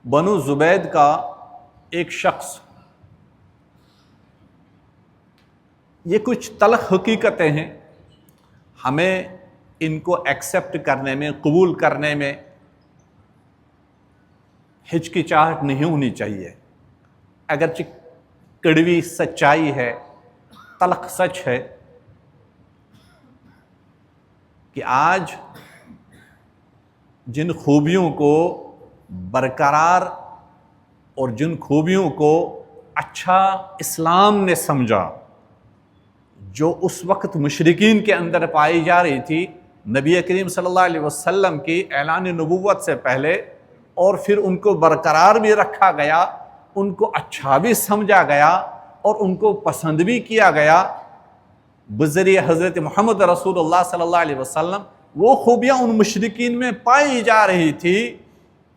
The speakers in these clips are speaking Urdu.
بنو زبید کا ایک شخص، یہ کچھ تلخ حقیقتیں ہیں، ہمیں ان کو ایکسیپٹ کرنے میں، قبول کرنے میں ہچکچاہٹ نہیں ہونی چاہیے، اگرچہ کڑوی سچائی ہے، تلخ سچ ہے کہ آج جن خوبیوں کو برقرار اور جن خوبیوں کو اچھا اسلام نے سمجھا، جو اس وقت مشرکین کے اندر پائی جا رہی تھی، نبی کریم صلی اللہ علیہ وسلم کی اعلان نبوت سے پہلے، اور پھر ان کو برقرار بھی رکھا گیا، ان کو اچھا بھی سمجھا گیا اور ان کو پسند بھی کیا گیا بذریعہ حضرت محمد رسول اللہ صلی اللہ علیہ وسلم، وہ خوبیاں ان مشرکین میں پائی جا رہی تھی۔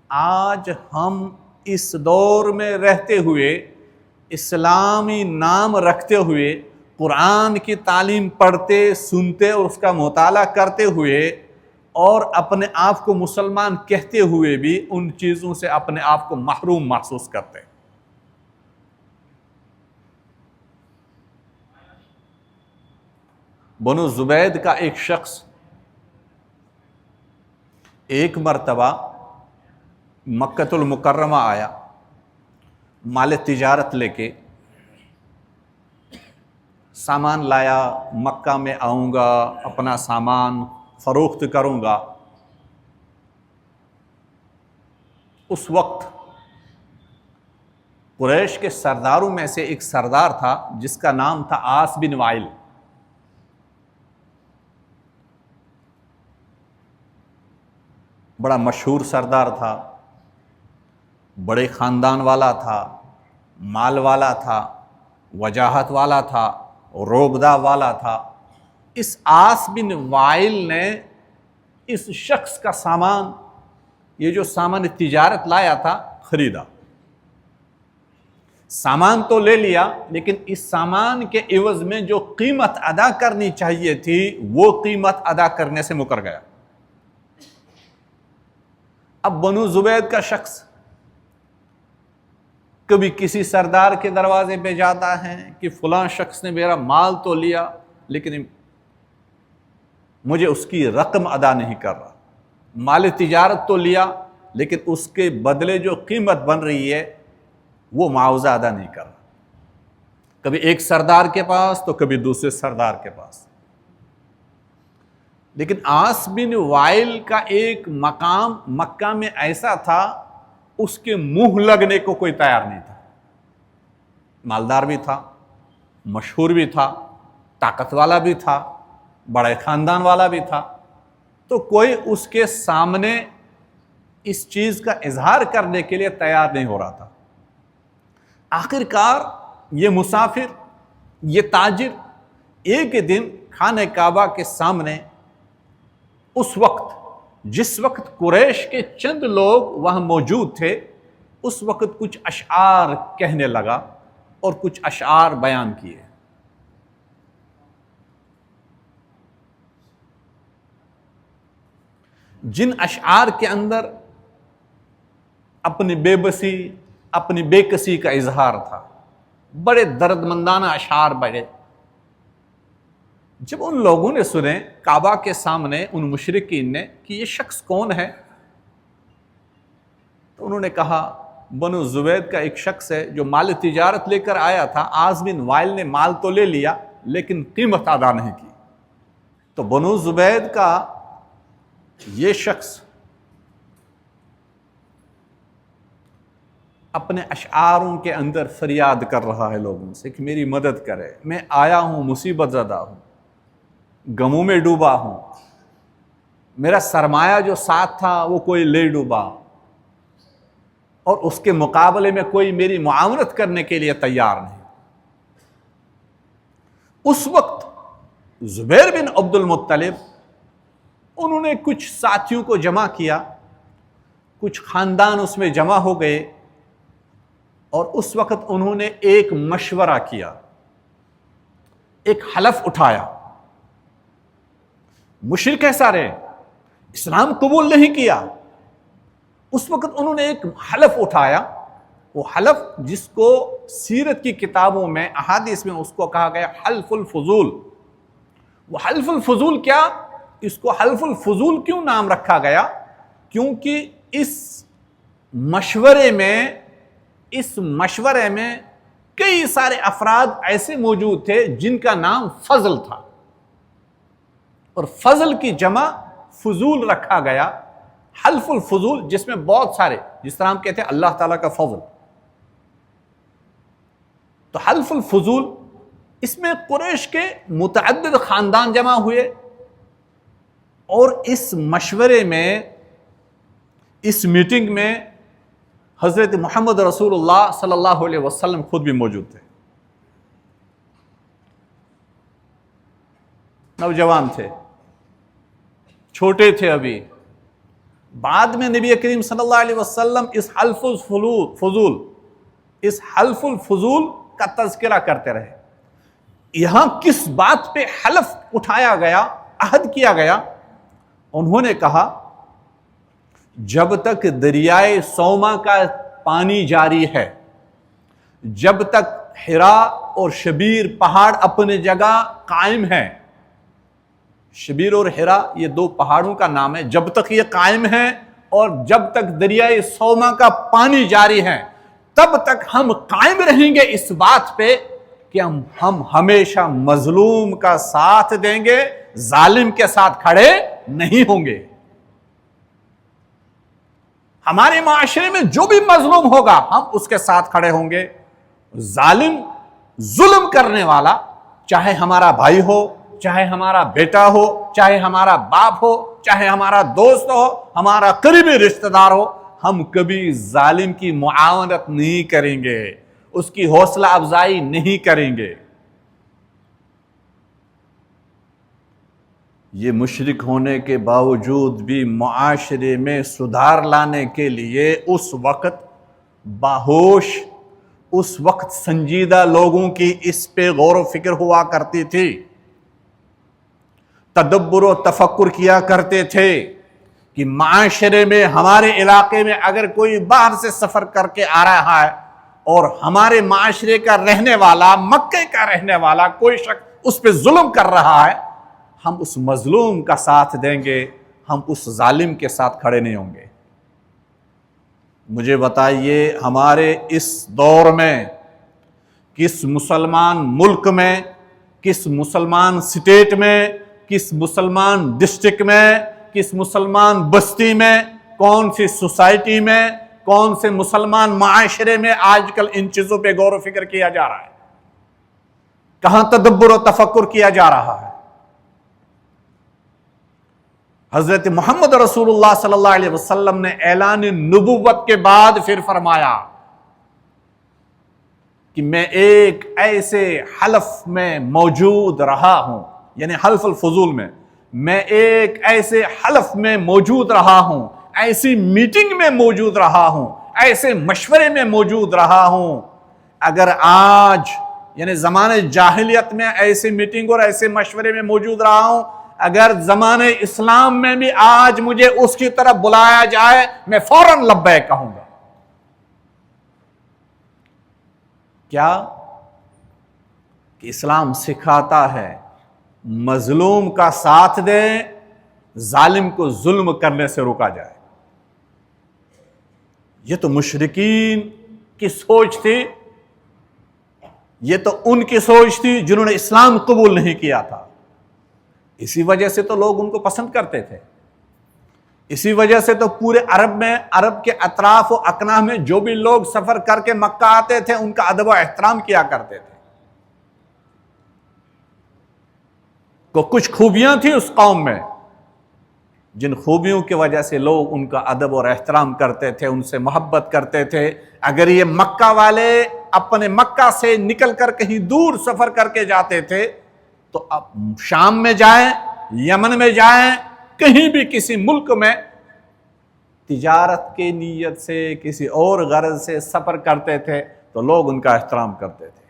آج ہم اس دور میں رہتے ہوئے، اسلامی نام رکھتے ہوئے، قرآن کی تعلیم پڑھتے، سنتے اور اس کا مطالعہ کرتے ہوئے، اور اپنے آپ کو مسلمان کہتے ہوئے بھی ان چیزوں سے اپنے آپ کو محروم محسوس کرتے۔ بنو زبید کا ایک شخص ایک مرتبہ مکۃ المکرمہ آیا، مال تجارت لے کے، سامان لایا، مکہ میں آؤں گا، اپنا سامان فروخت کروں گا۔ اس وقت قریش کے سرداروں میں سے ایک سردار تھا جس کا نام تھا عاص بن وائل۔ بڑا مشہور سردار تھا، بڑے خاندان والا تھا، مال والا تھا، وجاہت والا تھا، روبدہ والا تھا۔ اس عاص بن وائل نے اس شخص کا سامان، یہ جو سامان تجارت لایا تھا، خریدا۔ سامان تو لے لیا، لیکن اس سامان کے عوض میں جو قیمت ادا کرنی چاہیے تھی وہ قیمت ادا کرنے سے مکر گیا۔ اب بنو زبید کا شخص کبھی کسی سردار کے دروازے پہ جاتا ہے کہ فلاں شخص نے میرا مال تو لیا لیکن مجھے اس کی رقم ادا نہیں کر رہا، مال تجارت تو لیا لیکن اس کے بدلے جو قیمت بن رہی ہے وہ معاوضہ ادا نہیں کر رہا۔ کبھی ایک سردار کے پاس تو کبھی دوسرے سردار کے پاس۔ لیکن عاص بن وائل کا ایک مقام مکہ میں ایسا تھا، اس کے منہ لگنے کو کوئی تیار نہیں تھا۔ مالدار بھی تھا، مشہور بھی تھا، طاقت والا بھی تھا، بڑے خاندان والا بھی تھا، تو کوئی اس کے سامنے اس چیز کا اظہار کرنے کے لیے تیار نہیں ہو رہا تھا۔ آخر کار یہ مسافر، یہ تاجر ایک دن خانہ کعبہ کے سامنے، اس وقت جس وقت قریش کے چند لوگ وہاں موجود تھے، اس وقت کچھ اشعار کہنے لگا اور کچھ اشعار بیان کیے۔ جن اشعار کے اندر اپنی بے بسی، اپنی بے کسی کا اظہار تھا، بڑے درد مندانہ اشعار بڑے۔ جب ان لوگوں نے سنے کعبہ کے سامنے ان مشرکین نے کہ یہ شخص کون ہے، تو انہوں نے کہا بنو زبید کا ایک شخص ہے جو مال تجارت لے کر آیا تھا، عاص بن وائل نے مال تو لے لیا لیکن قیمت ادا نہیں کی۔ تو بنو زبید کا یہ شخص اپنے اشعاروں کے اندر فریاد کر رہا ہے لوگوں سے کہ میری مدد کرے، میں آیا ہوں، مصیبت زدہ ہوں، غموں میں ڈوبا ہوں، میرا سرمایہ جو ساتھ تھا وہ کوئی لے ڈوبا، اور اس کے مقابلے میں کوئی میری معاونت کرنے کے لیے تیار نہیں۔ اس وقت زبیر بن عبد المطلب، انہوں نے کچھ ساتھیوں کو جمع کیا، کچھ خاندان اس میں جمع ہو گئے، اور اس وقت انہوں نے ایک مشورہ کیا، ایک حلف اٹھایا۔ مشرک ہے سارے، اسلام قبول نہیں کیا، اس وقت انہوں نے ایک حلف اٹھایا، وہ حلف جس کو سیرت کی کتابوں میں، احادیث میں اس کو کہا گیا حلف الفضول۔ وہ حلف الفضول کیا؟ اس کو حلف الفضول کیوں نام رکھا گیا؟ کیونکہ اس مشورے میں کئی سارے افراد ایسے موجود تھے جن کا نام فضل تھا، اور فضل کی جمع فضول رکھا گیا، حلف الفضول، جس میں بہت سارے، جس طرح ہم کہتے ہیں اللہ تعالیٰ کا فضل، تو حلف الفضول، اس میں قریش کے متعدد خاندان جمع ہوئے، اور اس مشورے میں، اس میٹنگ میں حضرت محمد رسول اللہ صلی اللہ علیہ وسلم خود بھی موجود تھے، نوجوان تھے، چھوٹے تھے ابھی۔ بعد میں نبی کریم صلی اللہ علیہ وسلم اس حلف الفضول کا تذکرہ کرتے رہے۔ یہاں کس بات پہ حلف اٹھایا گیا، عہد کیا گیا؟ انہوں نے کہا جب تک دریائے سوما کا پانی جاری ہے، جب تک حرا اور شبیر پہاڑ اپنے جگہ قائم ہیں، شبیر اور حرا یہ دو پہاڑوں کا نام ہے، جب تک یہ قائم ہیں اور جب تک دریائے سوما کا پانی جاری ہے، تب تک ہم قائم رہیں گے اس بات پہ کہ ہم ہمیشہ مظلوم کا ساتھ دیں گے، ظالم کے ساتھ کھڑے نہیں ہوں گے۔ ہمارے معاشرے میں جو بھی مظلوم ہوگا ہم اس کے ساتھ کھڑے ہوں گے۔ ظالم، ظلم کرنے والا، چاہے ہمارا بھائی ہو، چاہے ہمارا بیٹا ہو، چاہے ہمارا باپ ہو، چاہے ہمارا دوست ہو، ہمارا قریبی رشتہ دار ہو، ہم کبھی ظالم کی معاونت نہیں کریں گے، اس کی حوصلہ افزائی نہیں کریں گے۔ یہ مشرک ہونے کے باوجود بھی معاشرے میں سدھار لانے کے لیے اس وقت باہوش، اس وقت سنجیدہ لوگوں کی اس پہ غور و فکر ہوا کرتی تھی، تدبر و تفکر کیا کرتے تھے کہ معاشرے میں، ہمارے علاقے میں اگر کوئی باہر سے سفر کر کے آ رہا ہے اور ہمارے معاشرے کا رہنے والا، مکے کا رہنے والا کوئی شخص اس پہ ظلم کر رہا ہے، ہم اس مظلوم کا ساتھ دیں گے، ہم اس ظالم کے ساتھ کھڑے نہیں ہوں گے۔ مجھے بتائیے ہمارے اس دور میں کس مسلمان ملک میں، کس مسلمان سٹیٹ میں، کس مسلمان ڈسٹرکٹ میں، کس مسلمان بستی میں، کون سی سوسائٹی میں، کون سے مسلمان معاشرے میں آج کل ان چیزوں پہ غور و فکر کیا جا رہا ہے؟ کہاں تدبر و تفکر کیا جا رہا ہے؟ حضرت محمد رسول اللہ صلی اللہ علیہ وسلم نے اعلان نبوت کے بعد پھر فرمایا کہ میں ایک ایسے حلف میں موجود رہا ہوں، یعنی حلف الفضول میں ایک ایسے حلف میں موجود رہا ہوں، ایسی میٹنگ میں موجود رہا ہوں، ایسے مشورے میں موجود رہا ہوں، اگر آج، یعنی زمانے جاہلیت میں ایسی میٹنگ اور ایسے مشورے میں موجود رہا ہوں، اگر زمانے اسلام میں بھی آج مجھے اس کی طرف بلایا جائے میں فوراً لبیک کہوں گا۔ کیا کہ اسلام سکھاتا ہے مظلوم کا ساتھ دیں، ظالم کو ظلم کرنے سے روکا جائے۔ یہ تو مشرکین کی سوچ تھی، یہ تو ان کی سوچ تھی جنہوں نے اسلام قبول نہیں کیا تھا۔ اسی وجہ سے تو لوگ ان کو پسند کرتے تھے، اسی وجہ سے تو پورے عرب کے اطراف و اکناف میں جو بھی لوگ سفر کر کے مکہ آتے تھے ان کا ادب و احترام کیا کرتے تھے۔ تو کچھ خوبیاں تھیں اس قوم میں، جن خوبیوں کی وجہ سے لوگ ان کا ادب اور احترام کرتے تھے، ان سے محبت کرتے تھے۔ اگر یہ مکہ والے اپنے مکہ سے نکل کر کہیں دور سفر کر کے جاتے تھے تو اب شام میں جائیں، یمن میں جائیں، کہیں بھی کسی ملک میں تجارت کی نیت سے، کسی اور غرض سے سفر کرتے تھے تو لوگ ان کا احترام کرتے تھے۔